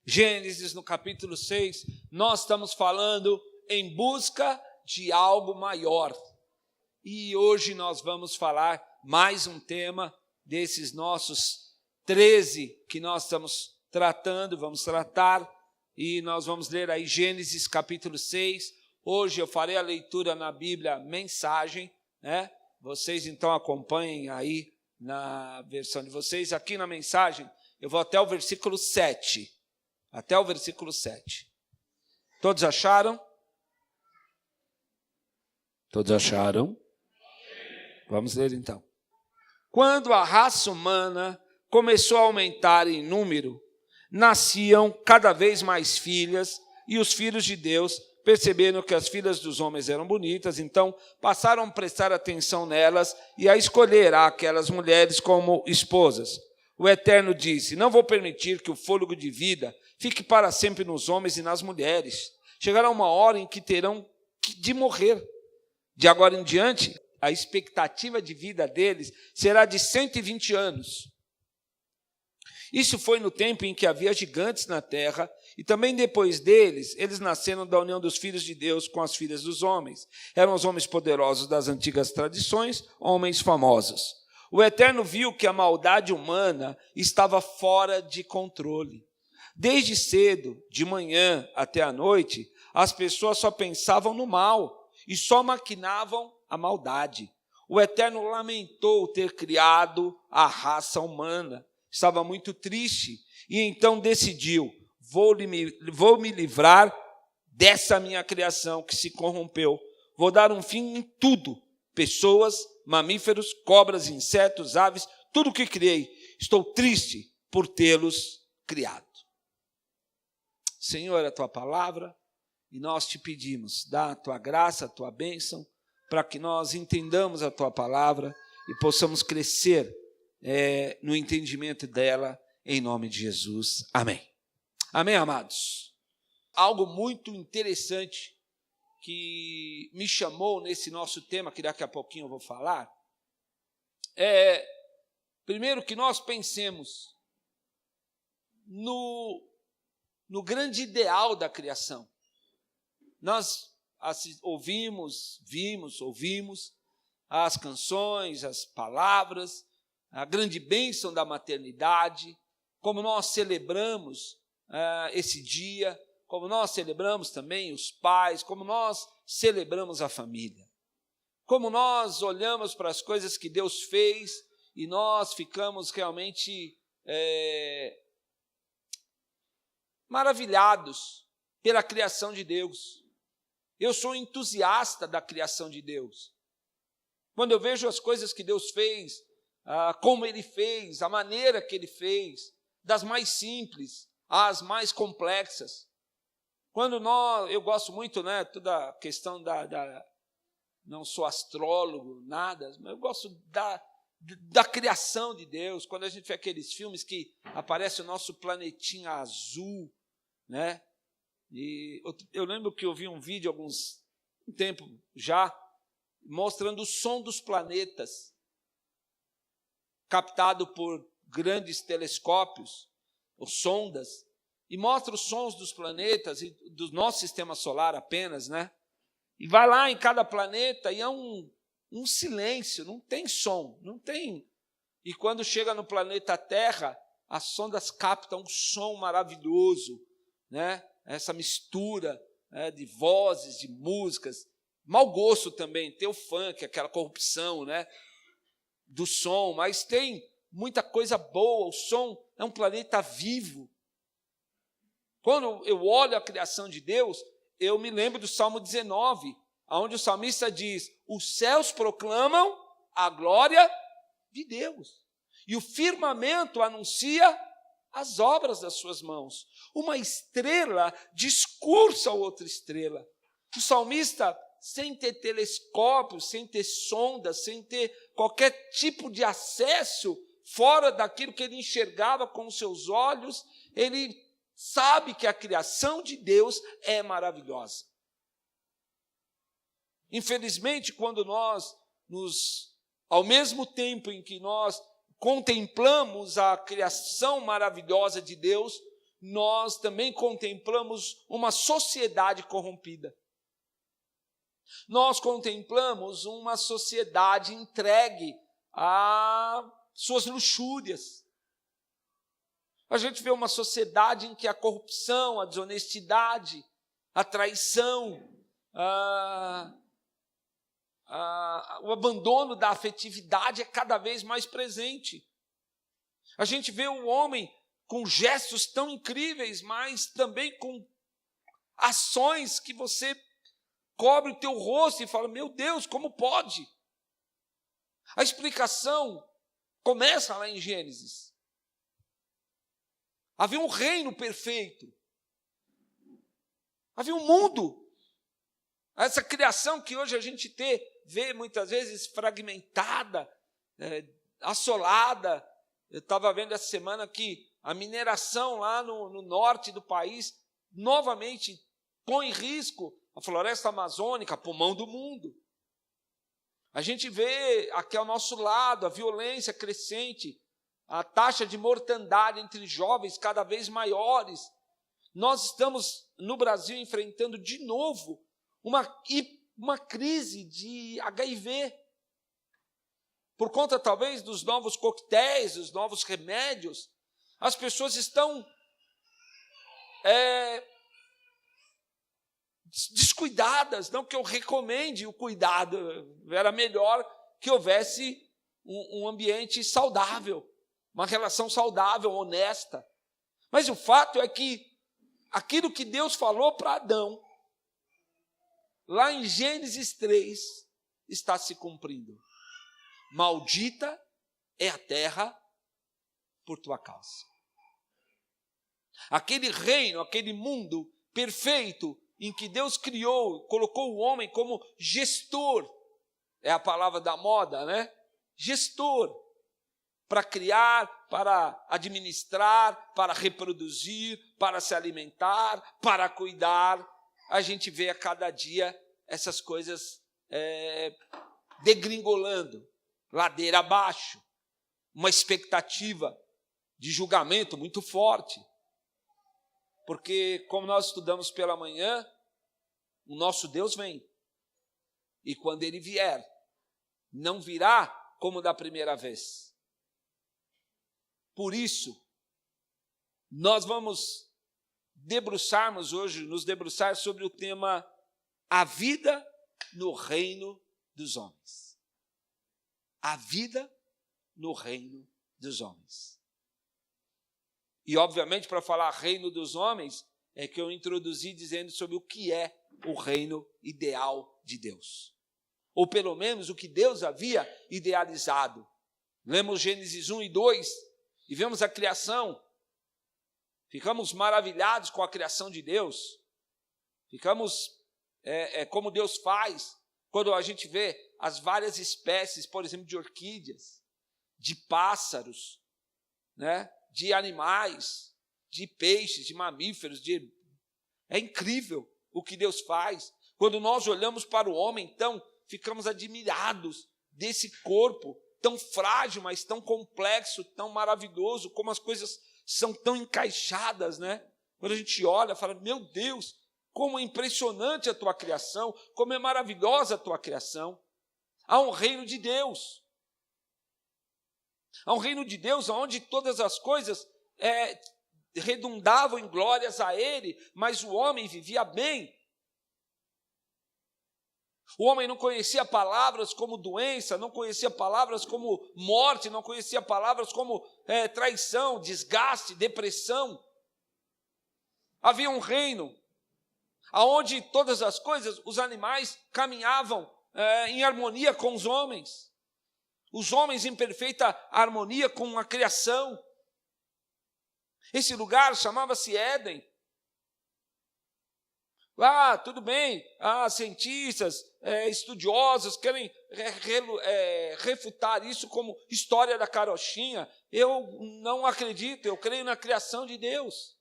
Gênesis, no capítulo 6, nós estamos falando em busca de algo maior. E hoje nós vamos falar mais um tema desses nossos 13 que nós estamos tratando, vamos tratar, e nós vamos ler aí Gênesis capítulo 6. Hoje eu farei a leitura na Bíblia Mensagem, né? Vocês então acompanhem aí na versão de vocês. Aqui na Mensagem eu vou até o versículo 7. Até o versículo 7. Todos acharam? Todos acharam? Vamos ler então. Quando a raça humana começou a aumentar em número, nasciam cada vez mais filhas, e os filhos de Deus perceberam que as filhas dos homens eram bonitas, então passaram a prestar atenção nelas e a escolher aquelas mulheres como esposas. O Eterno disse: não vou permitir que o fôlego de vida fique para sempre nos homens e nas mulheres. Chegará uma hora em que terão de morrer. De agora em diante, a expectativa de vida deles será de 120 anos. Isso foi no tempo em que havia gigantes na terra, e também depois deles, eles nasceram da união dos filhos de Deus com as filhas dos homens. Eram os homens poderosos das antigas tradições, homens famosos. O Eterno viu que a maldade humana estava fora de controle. Desde cedo, de manhã até a noite, as pessoas só pensavam no mal e só maquinavam a maldade. O Eterno lamentou ter criado a raça humana. Estava muito triste e então decidiu: vou me livrar dessa minha criação que se corrompeu. Vou dar um fim em tudo: pessoas, mamíferos, cobras, insetos, aves, tudo o que criei. Estou triste por tê-los criado. Senhor, a tua palavra, e nós te pedimos, dá a tua graça, a tua bênção, para que nós entendamos a tua palavra e possamos crescer no entendimento dela, em nome de Jesus. Amém. Amém, amados? Algo muito interessante que me chamou nesse nosso tema, que daqui a pouquinho eu vou falar, primeiro, que nós pensemos no grande ideal da criação. Nós ouvimos as canções, as palavras, a grande bênção da maternidade, como nós celebramos esse dia, como nós celebramos também os pais, como nós celebramos a família, como nós olhamos para as coisas que Deus fez e nós ficamos realmente maravilhados pela criação de Deus. Eu sou entusiasta da criação de Deus. Quando eu vejo as coisas que Deus fez, como Ele fez, a maneira que Ele fez, das mais simples às mais complexas. Eu gosto muito, né, toda a questão não sou astrólogo, nada, mas eu gosto da criação de Deus. Quando a gente vê aqueles filmes que aparece o nosso planetinha azul, né? E eu lembro que eu vi um vídeo um tempo já, mostrando o som dos planetas, captado por grandes telescópios, ou sondas, e mostra os sons dos planetas e do nosso sistema solar apenas, né? E vai lá em cada planeta e é um silêncio, não tem som, não tem. E quando chega no planeta Terra, as sondas captam um som maravilhoso, né? Essa mistura de vozes, de músicas, mau gosto também, tem o funk, aquela corrupção, né, do som, mas tem muita coisa boa. O som é um planeta vivo. Quando eu olho a criação de Deus, eu me lembro do Salmo 19, onde o salmista diz: os céus proclamam a glória de Deus, e o firmamento anuncia as obras das suas mãos. Uma estrela discursa a outra estrela. O salmista, sem ter telescópios, sem ter sondas, sem ter qualquer tipo de acesso fora daquilo que ele enxergava com os seus olhos, ele sabe que a criação de Deus é maravilhosa. Infelizmente, quando ao mesmo tempo em que nós contemplamos a criação maravilhosa de Deus, nós também contemplamos uma sociedade corrompida. Nós contemplamos uma sociedade entregue a suas luxúrias. A gente vê uma sociedade em que a corrupção, a desonestidade, a traição, o abandono da afetividade é cada vez mais presente. A gente vê o homem com gestos tão incríveis, mas também com ações que você cobre o teu rosto e fala, meu Deus, como pode? A explicação começa lá em Gênesis. Havia um reino perfeito. Havia um mundo. Essa criação que hoje a gente vê muitas vezes fragmentada, assolada. Eu estava vendo essa semana que a mineração lá no norte do país novamente põe em risco a floresta amazônica, pulmão do mundo. A gente vê aqui ao nosso lado a violência crescente, a taxa de mortandade entre jovens cada vez maiores. Nós estamos, no Brasil, enfrentando de novo uma crise de HIV. Por conta, talvez, dos novos coquetéis, dos novos remédios, as pessoas estão descuidadas. Não que eu recomende o cuidado, era melhor que houvesse um ambiente saudável, uma relação saudável, honesta. Mas o fato é que aquilo que Deus falou para Adão, lá em Gênesis 3, está se cumprindo. Maldita é a terra por tua causa. Aquele reino, aquele mundo perfeito em que Deus criou, colocou o homem como gestor, é a palavra da moda, né? Gestor, para criar, para administrar, para reproduzir, para se alimentar, para cuidar. A gente vê a cada dia essas coisas degringolando, ladeira abaixo, uma expectativa de julgamento muito forte. Porque, como nós estudamos pela manhã, o nosso Deus vem. E quando Ele vier, não virá como da primeira vez. Por isso, nós vamos nos debruçar sobre o tema A Vida no Reino dos Homens. A vida no reino dos homens. E, obviamente, para falar reino dos homens, é que eu introduzi dizendo sobre o que é o reino ideal de Deus. Ou, pelo menos, o que Deus havia idealizado. Lemos Gênesis 1 e 2 e vemos a criação. Ficamos maravilhados com a criação de Deus. Ficamos como Deus faz, quando a gente vê as várias espécies, por exemplo, de orquídeas, de pássaros, né? De animais, de peixes, de mamíferos. É incrível o que Deus faz. Quando nós olhamos para o homem, então, ficamos admirados desse corpo tão frágil, mas tão complexo, tão maravilhoso, como as coisas são tão encaixadas, né? Quando a gente olha, fala, meu Deus, como é impressionante a tua criação, como é maravilhosa a tua criação. Há um reino de Deus. Há um reino de Deus onde todas as coisas redundavam em glórias a Ele, mas o homem vivia bem. O homem não conhecia palavras como doença, não conhecia palavras como morte, não conhecia palavras como traição, desgaste, depressão. Havia um reino onde todas as coisas, os animais caminhavam em harmonia com os homens. Os homens em perfeita harmonia com a criação. Esse lugar chamava-se Éden. Lá, tudo bem, cientistas, estudiosos querem refutar isso como história da carochinha. Eu não acredito, eu creio na criação de Deus.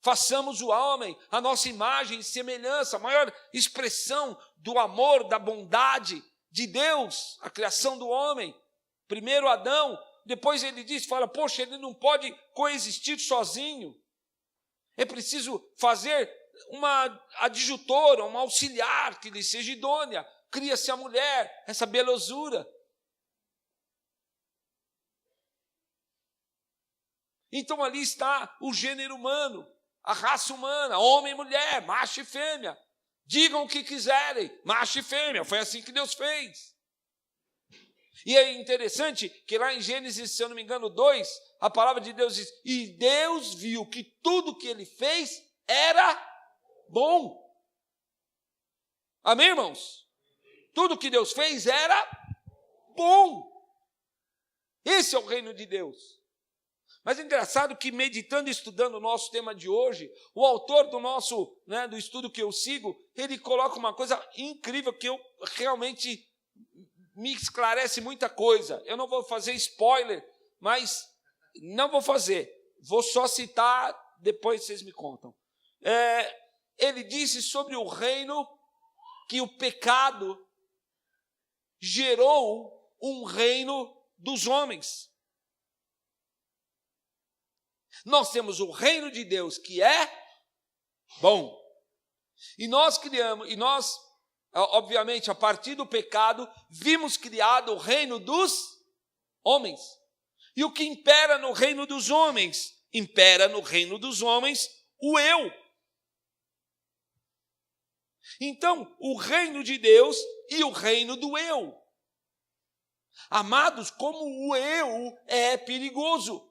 Façamos o homem a nossa imagem e semelhança, a maior expressão do amor, da bondade de Deus, a criação do homem. Primeiro Adão depois ele fala, poxa, ele não pode coexistir sozinho. É preciso fazer uma adjutora, uma auxiliar que lhe seja idônea. Cria-se a mulher, essa belezura. Então ali está o gênero humano, a raça humana, homem e mulher, macho e fêmea. Digam o que quiserem, macho e fêmea, foi assim que Deus fez. E é interessante que lá em Gênesis, se eu não me engano, 2, a palavra de Deus diz, e Deus viu que tudo que ele fez era bom. Amém, irmãos? Tudo que Deus fez era bom. Esse é o reino de Deus. Mas é engraçado que, meditando e estudando o nosso tema de hoje, o autor do estudo que eu sigo, ele coloca uma coisa incrível que eu realmente me esclarece muita coisa. Eu não vou fazer spoiler, mas não vou fazer. Vou só citar, depois vocês me contam. Ele disse sobre o reino que o pecado gerou um reino dos homens. Nós temos o reino de Deus que é bom. E nós criamos, obviamente, a partir do pecado, vimos criado o reino dos homens. E o que impera no reino dos homens? Impera no reino dos homens o eu. Então, o reino de Deus e o reino do eu. Amados, como o eu é perigoso.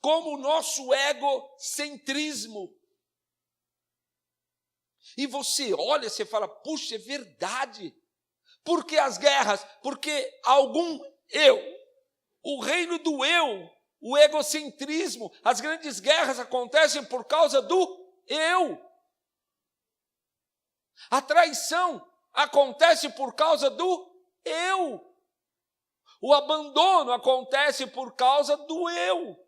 Como o nosso egocentrismo. E você olha, você fala, puxa, é verdade. Por que as guerras? Porque algum eu, o reino do eu, o egocentrismo, as grandes guerras acontecem por causa do eu. A traição acontece por causa do eu. O abandono acontece por causa do eu.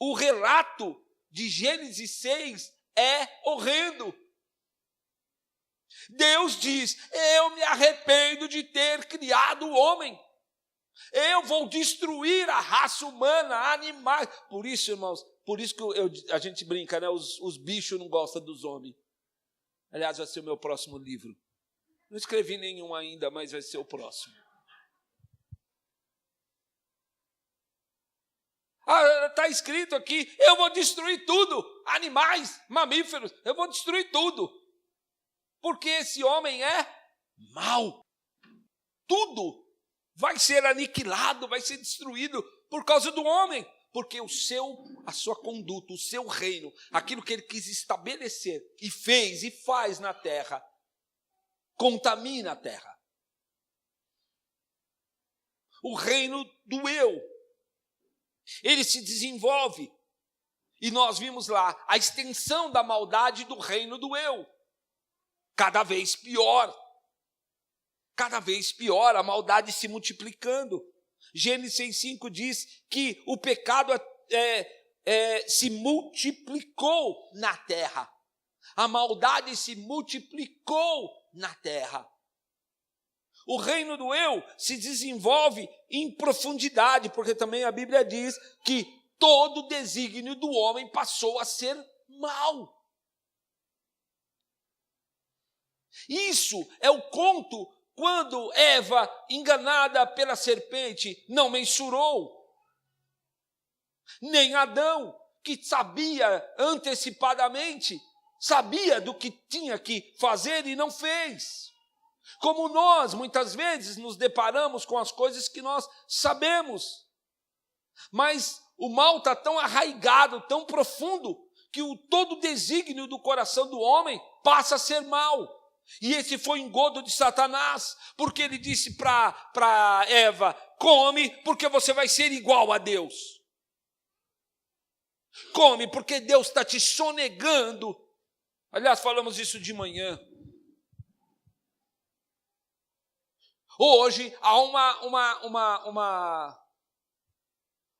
O relato de Gênesis 6 é horrendo. Deus diz, eu me arrependo de ter criado o homem. Eu vou destruir a raça humana, animais. Por isso, irmãos, por isso que a gente brinca, né? Os bichos não gostam dos homens. Aliás, vai ser o meu próximo livro. Não escrevi nenhum ainda, mas vai ser o próximo. Está escrito aqui, eu vou destruir tudo, animais, mamíferos, eu vou destruir tudo. Porque esse homem é mau. Tudo vai ser aniquilado, vai ser destruído por causa do homem. Porque a sua conduta, o seu reino, aquilo que ele quis estabelecer e fez e faz na terra, contamina a terra. O reino do eu. Ele se desenvolve. E nós vimos lá a extensão da maldade do reino do eu. Cada vez pior. Cada vez pior, a maldade se multiplicando. Gênesis 5 diz que o pecado se multiplicou na terra. A maldade se multiplicou na terra. O reino do eu se desenvolve em profundidade, porque também a Bíblia diz que todo o desígnio do homem passou a ser mau. Isso é o conto quando Eva, enganada pela serpente, não mensurou. Nem Adão, que sabia antecipadamente, sabia do que tinha que fazer e não fez. Como nós, muitas vezes, nos deparamos com as coisas que nós sabemos. Mas o mal está tão arraigado, tão profundo, que todo o desígnio do coração do homem passa a ser mal. E esse foi o engodo de Satanás, porque ele disse para Eva, come, porque você vai ser igual a Deus. Come, porque Deus está te sonegando. Aliás, falamos isso de manhã. Hoje há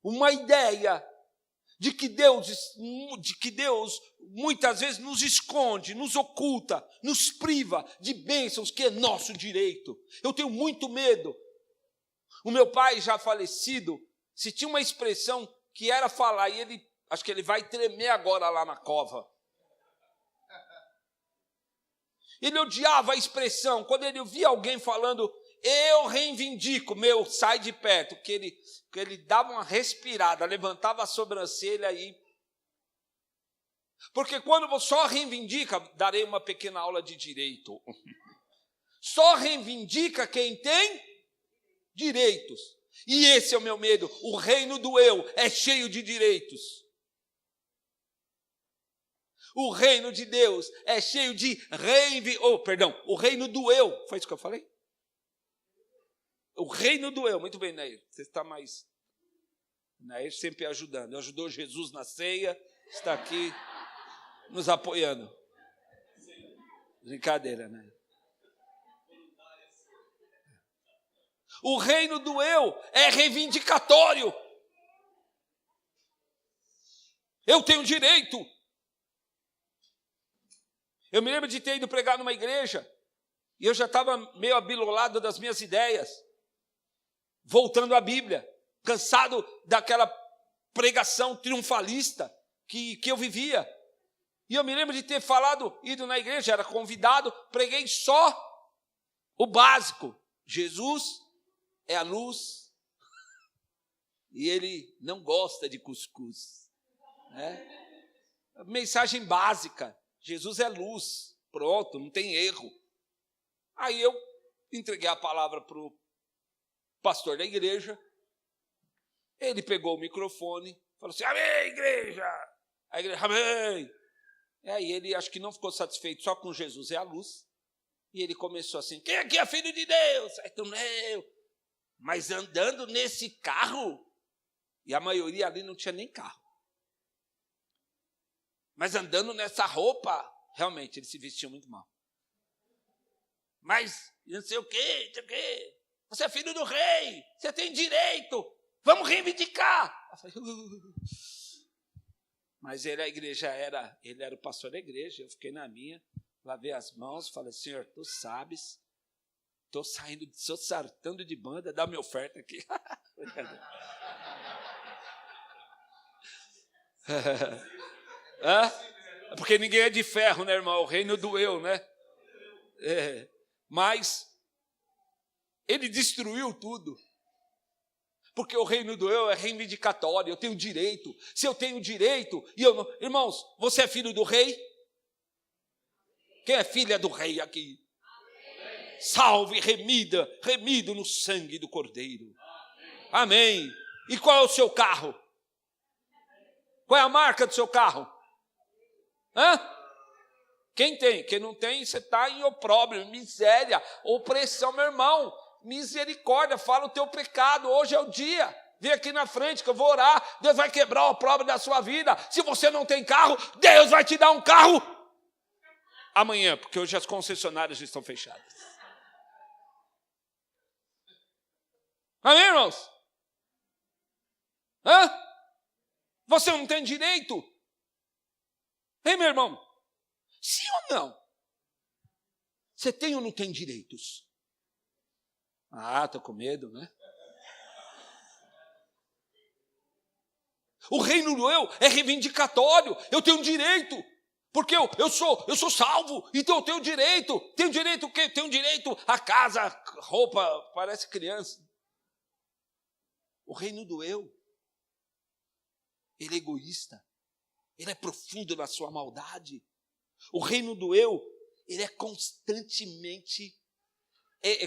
uma ideia de que Deus muitas vezes nos esconde, nos oculta, nos priva de bênçãos que é nosso direito. Eu tenho muito medo O meu pai, já falecido, se tinha uma expressão que era falar, e acho que ele vai tremer agora lá na cova. Ele odiava a expressão, quando ele via alguém falando, eu reivindico, sai de perto, que ele dava uma respirada, levantava a sobrancelha e... Porque quando você só reivindica, darei uma pequena aula de direito, só reivindica quem tem direitos. E esse é o meu medo, o reino do eu é cheio de direitos. O reino de Deus é cheio de o reino do eu, foi isso que eu falei? O reino do eu, muito bem, Nair, você está mais... Nair sempre ajudando, ajudou Jesus na ceia, está aqui nos apoiando. Brincadeira, né? O reino do eu é reivindicatório. Eu tenho direito. Eu me lembro de ter ido pregar numa igreja e eu já estava meio abilolado das minhas ideias, voltando à Bíblia, cansado daquela pregação triunfalista que eu vivia. E eu me lembro de ter ido na igreja, era convidado, preguei só o básico. Jesus é a luz e ele não gosta de cuscuz. Né? Mensagem básica. Jesus é luz, pronto, não tem erro. Aí eu entreguei a palavra para o pastor da igreja, ele pegou o microfone, falou assim, amém, igreja! A igreja, amém! E aí ele, acho que não ficou satisfeito só com Jesus é a luz, e ele começou assim, quem aqui é filho de Deus? Então, eu. Mas andando nesse carro, e a maioria ali não tinha nem carro. Mas andando nessa roupa, realmente, ele se vestia muito mal. Mas, não sei o quê, não sei o quê. Você é filho do rei, você tem direito, vamos reivindicar. Mas ele era o pastor da igreja, eu fiquei na minha, lavei as mãos, falei, Senhor, tu sabes, estou saltando de banda, dá minha oferta aqui. Porque ninguém é de ferro, né, irmão? O reino do eu, né? Mas ele destruiu tudo. Porque o reino do eu é reivindicatório, eu tenho direito. Se eu tenho direito, e eu não... Irmãos, você é filho do rei? Quem é filha do rei aqui? Salve, remido no sangue do Cordeiro. Amém. E qual é o seu carro? Qual é a marca do seu carro? Quem tem? Quem não tem, você está em opróbrio, miséria, opressão, meu irmão. Misericórdia, fala o teu pecado, hoje é o dia. Vem aqui na frente que eu vou orar, Deus vai quebrar o opróbrio da sua vida. Se você não tem carro, Deus vai te dar um carro amanhã, porque hoje as concessionárias já estão fechadas. Amém, irmãos? Você não tem direito? Hein, meu irmão? Sim ou não? Você tem ou não tem direitos? Estou com medo, né? O reino do eu é reivindicatório. Eu tenho direito. Porque eu sou salvo, então eu tenho direito. Tenho direito o quê? Tenho direito a casa, roupa, parece criança. O reino do eu, ele é egoísta. Ele é profundo na sua maldade. O reino do eu, ele é constantemente...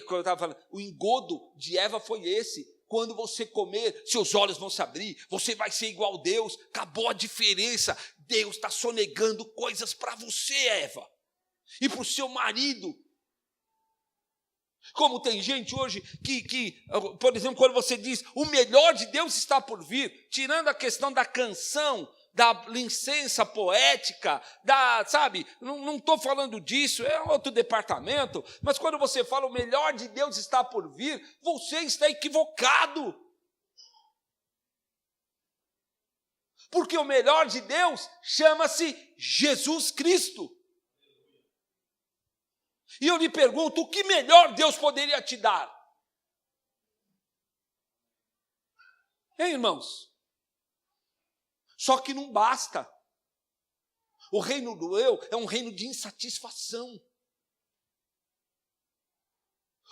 Como eu estava falando, o engodo de Eva foi esse. Quando você comer, seus olhos vão se abrir, você vai ser igual a Deus. Acabou a diferença. Deus está sonegando coisas para você, Eva. E para o seu marido. Como tem gente hoje que, por exemplo, quando você diz, o melhor de Deus está por vir, tirando a questão da canção, da licença poética, sabe, não estou falando disso, é outro departamento, mas quando você fala o melhor de Deus está por vir, você está equivocado. Porque o melhor de Deus chama-se Jesus Cristo. E eu lhe pergunto, o que melhor Deus poderia te dar? Hein, irmãos? Só que não basta. O reino do eu é um reino de insatisfação.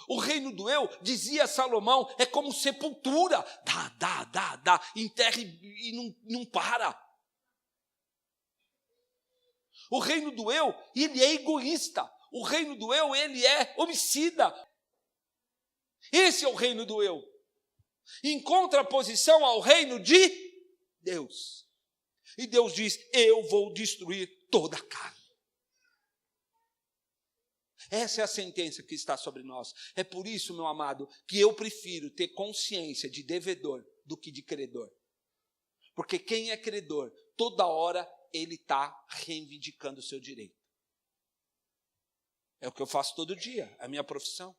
O reino do eu, dizia Salomão, é como sepultura. Dá, enterra e não para. O reino do eu, ele é egoísta. O reino do eu, ele é homicida. Esse é o reino do eu. Em contraposição ao reino de Deus. E Deus diz, eu vou destruir toda a carne. Essa é a sentença que está sobre nós. É por isso, meu amado, que eu prefiro ter consciência de devedor do que de credor. Porque quem é credor, toda hora ele está reivindicando o seu direito. É o que eu faço todo dia, é a minha profissão.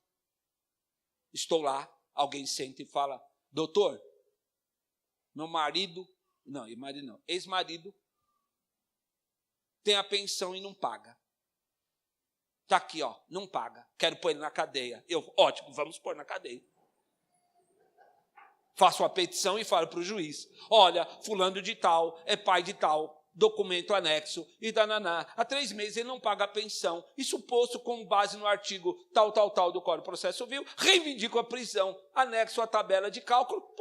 Estou lá, alguém senta e fala, doutor, meu marido, ex-marido, tem a pensão e não paga. Está aqui, ó, não paga. Quero pôr ele na cadeia. Ótimo, vamos pôr na cadeia. Faço a petição e falo para o juiz. Olha, fulano de tal, é pai de tal, documento anexo, e dananá. Há 3 meses ele não paga a pensão. E suposto com base no artigo tal do Código de Processo Civil, reivindico a prisão, anexo a tabela de cálculo,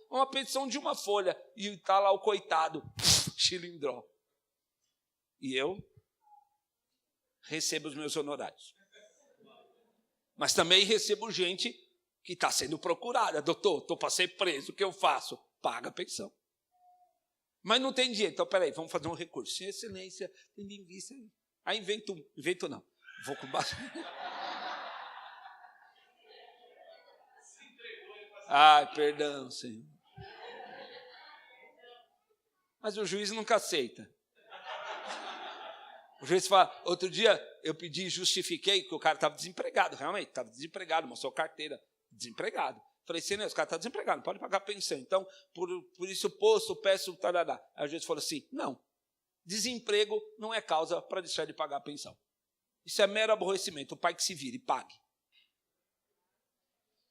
uma petição de uma folha. E está lá o coitado, chilindró. E eu recebo os meus honorários. Mas também recebo gente que está sendo procurada. Doutor, estou para ser preso, o que eu faço? Paga a pensão. Mas não tem dinheiro. Então, peraí, vamos fazer um recurso. Sem excelência, tendo em vista. Aí invento não. Vou com base. Ai, perdão, Senhor. Mas o juiz nunca aceita. O juiz fala, outro dia eu pedi, justifiquei que o cara estava desempregado, realmente, estava desempregado, mostrou carteira, desempregado. Falei, senhor, esse cara está desempregado, não pode pagar pensão. Então, por isso posto, peço, tarará. Aí o juiz falou assim, não, desemprego não é causa para deixar de pagar a pensão. Isso é mero aborrecimento, o pai que se vire e pague.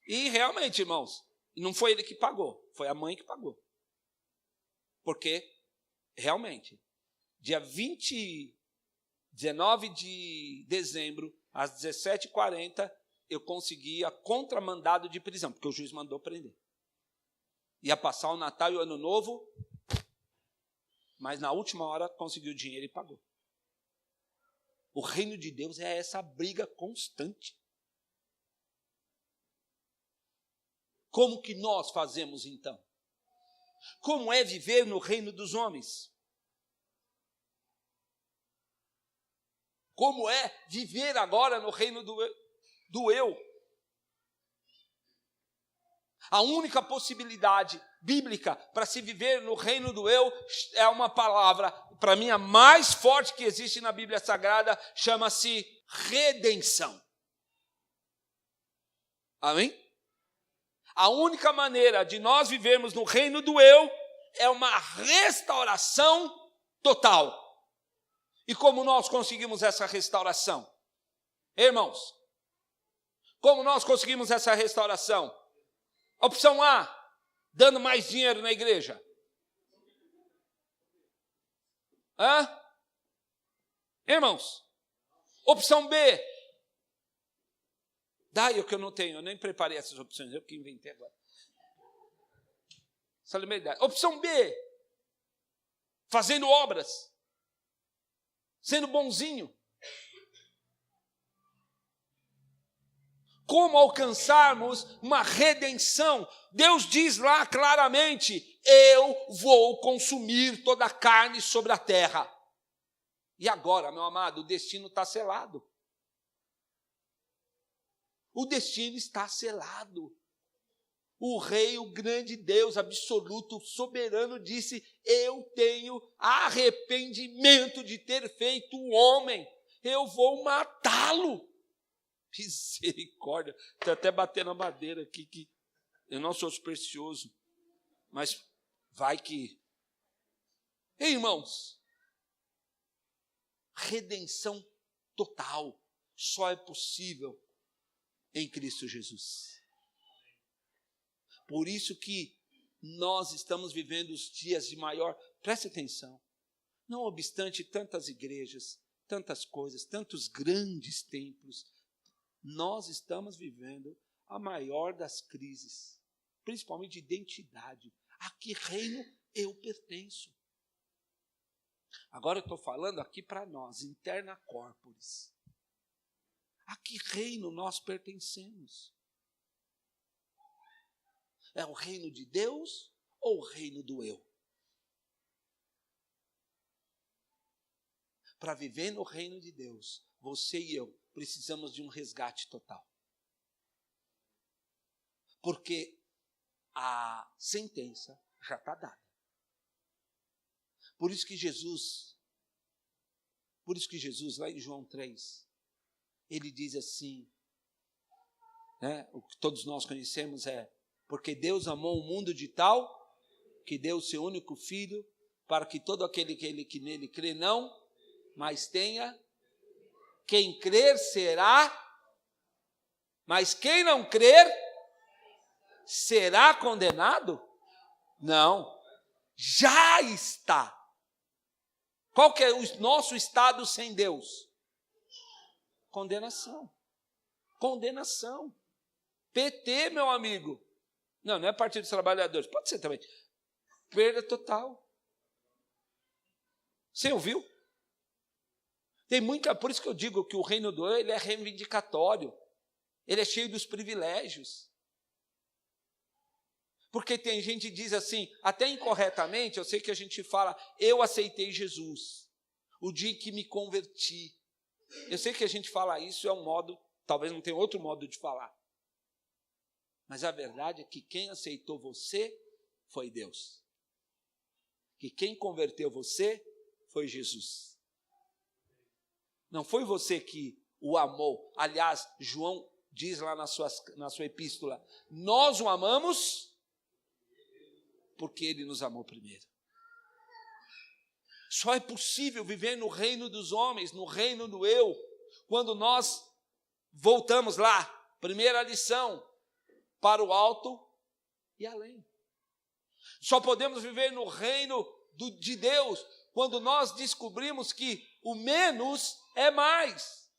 E realmente, irmãos, não foi ele que pagou, foi a mãe que pagou. Porque, realmente, dia 19 de dezembro, às 17h40, eu conseguia contramandado de prisão, porque o juiz mandou prender. Ia passar o Natal e o Ano Novo, mas na última hora conseguiu o dinheiro e pagou. O reino de Deus é essa briga constante. Como que nós fazemos então? Como é viver no reino dos homens? Como é viver agora no reino do eu? A única possibilidade bíblica para se viver no reino do eu é uma palavra, para mim, a mais forte que existe na Bíblia Sagrada, chama-se redenção. Amém? A única maneira de nós vivermos no reino do eu é uma restauração total. E como nós conseguimos essa restauração? Irmãos, como nós conseguimos essa restauração? Opção A, dando mais dinheiro na igreja. Irmãos, opção B, daí o que eu não tenho, eu nem preparei essas opções, eu que inventei agora. Essa liberdade. Opção B, fazendo obras. Sendo bonzinho. Como alcançarmos uma redenção? Deus diz lá claramente, eu vou consumir toda a carne sobre a terra. E agora, meu amado, o destino está selado. O destino está selado. O Rei, o grande Deus absoluto, soberano, disse, eu tenho arrependimento de ter feito o homem, eu vou matá-lo. Misericórdia, estou até batendo a madeira aqui, que eu não sou supersticioso, mas vai que... Ei, irmãos, redenção total só é possível em Cristo Jesus. Por isso que nós estamos vivendo os dias de maior... Preste atenção. Não obstante tantas igrejas, tantas coisas, tantos grandes templos, nós estamos vivendo a maior das crises, principalmente de identidade. A que reino eu pertenço? Agora eu estou falando aqui para nós, interna corporis. A que reino nós pertencemos? É o reino de Deus ou o reino do eu? Para viver no reino de Deus, você e eu precisamos de um resgate total. Porque a sentença já está dada. Por isso que Jesus, lá em João 3, ele diz assim, né, o que todos nós conhecemos é: porque Deus amou o mundo de tal que deu o seu único filho, para que todo aquele que nele crê não, mas tenha. Quem crer será, mas quem não crer será condenado? Não, já está. Qual que é o nosso estado sem Deus? Condenação. Condenação. PT, meu amigo. Não é Partido dos Trabalhadores, pode ser também. Perda total. Você ouviu? Tem muita, por isso que eu digo que o reino do eu, ele é reivindicatório. Ele é cheio dos privilégios. Porque tem gente que diz assim, até incorretamente, eu sei que a gente fala, eu aceitei Jesus, o dia em que me converti. Eu sei que a gente fala isso, é um modo, talvez não tenha outro modo de falar. Mas a verdade é que quem aceitou você foi Deus. Que quem converteu você foi Jesus. Não foi você que o amou. Aliás, João diz lá na sua epístola, nós o amamos porque ele nos amou primeiro. Só é possível viver no reino dos homens, no reino do eu, quando nós voltamos lá, primeira lição, para o alto e além. Só podemos viver no reino de Deus quando nós descobrimos que o menos é mais.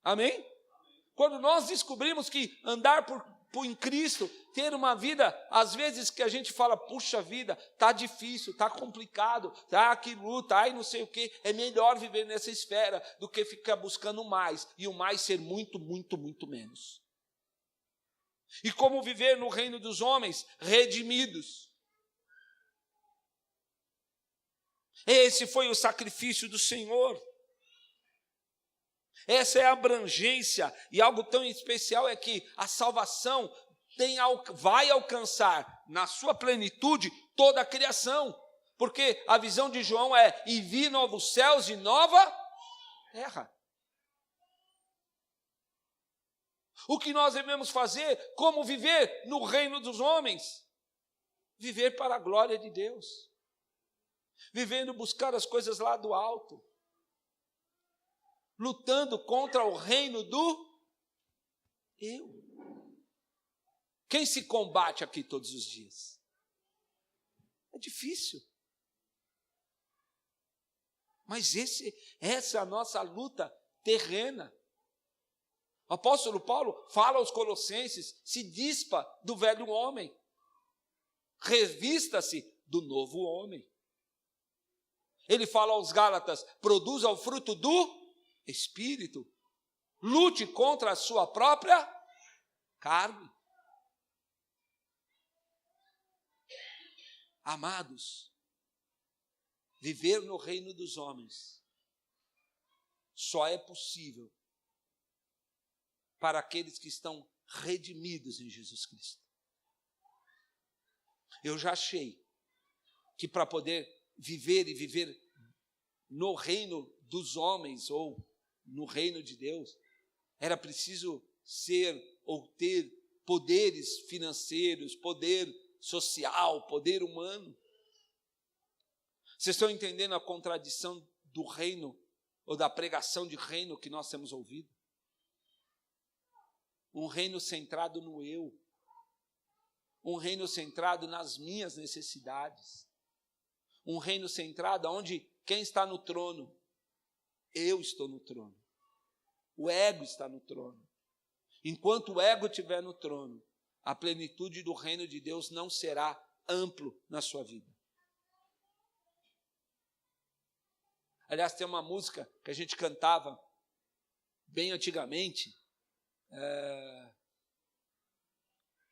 Amém? Quando nós descobrimos que andar em Cristo, ter uma vida, às vezes que a gente fala, puxa vida, está difícil, está complicado, está que luta, ai não sei o quê, é melhor viver nessa esfera do que ficar buscando mais, e o mais ser muito, muito, muito menos. E como viver no reino dos homens, redimidos. Esse foi o sacrifício do Senhor. Essa é a abrangência, e algo tão especial é que a salvação vai alcançar na sua plenitude toda a criação, porque a visão de João é, e vi novos céus e nova terra. O que nós devemos fazer, como viver no reino dos homens? Viver para a glória de Deus, vivendo buscar as coisas lá do alto, lutando contra o reino do eu. Quem se combate aqui todos os dias? É difícil. Mas essa é a nossa luta terrena. O apóstolo Paulo fala aos Colossenses, se dispa do velho homem, revista-se do novo homem. Ele fala aos Gálatas, produza o fruto do Espírito, lute contra a sua própria carne. Amados, viver no reino dos homens só é possível para aqueles que estão redimidos em Jesus Cristo. Eu já achei que para poder viver e viver no reino dos homens ou no reino de Deus, era preciso ser ou ter poderes financeiros, poder social, poder humano. Vocês estão entendendo a contradição do reino, ou da pregação de reino que nós temos ouvido? Um reino centrado no eu. um reino centrado nas minhas necessidades, um reino centrado onde quem está no trono? Eu estou no trono. O ego está no trono. Enquanto o ego estiver no trono, a plenitude do reino de Deus não será amplo na sua vida. Aliás, tem uma música que a gente cantava bem antigamente,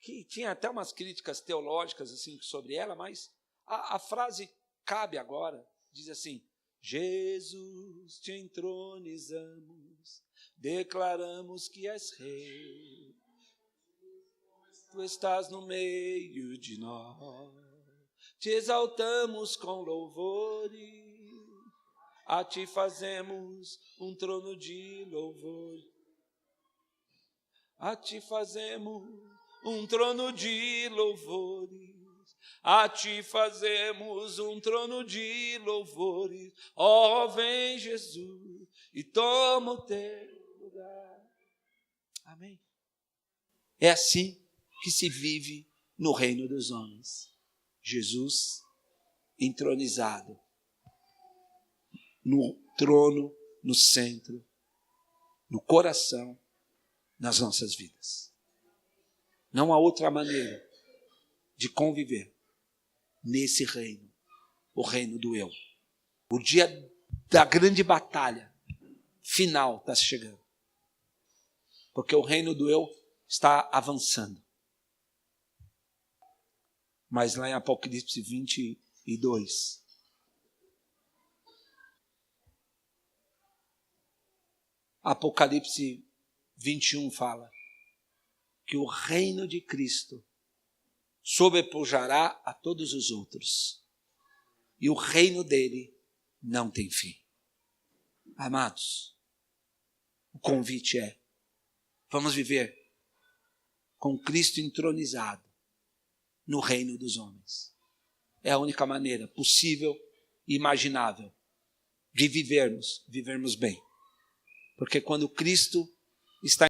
que tinha até umas críticas teológicas assim, sobre ela, mas a frase cabe agora. Diz assim: Jesus, te entronizamos, declaramos que és rei. Tu estás no meio de nós, te exaltamos com louvores, a ti fazemos um trono de louvor. A ti fazemos um trono de louvores, a ti fazemos um trono de louvores. Ó, vem Jesus e toma o teu lugar. Amém. É assim que se vive no reino dos homens. Jesus entronizado, no trono, no centro, no coração, nas nossas vidas. Não há outra maneira de conviver nesse reino, o reino do eu. O dia da grande batalha final está chegando, porque o reino do eu está avançando. Mas lá em Apocalipse 22, Apocalipse 21 fala que o reino de Cristo sobrepujará a todos os outros, e o reino dele não tem fim. Amados, o convite é: vamos viver com Cristo entronizado no reino dos homens. É a única maneira possível e imaginável de vivermos bem. Porque quando Cristo está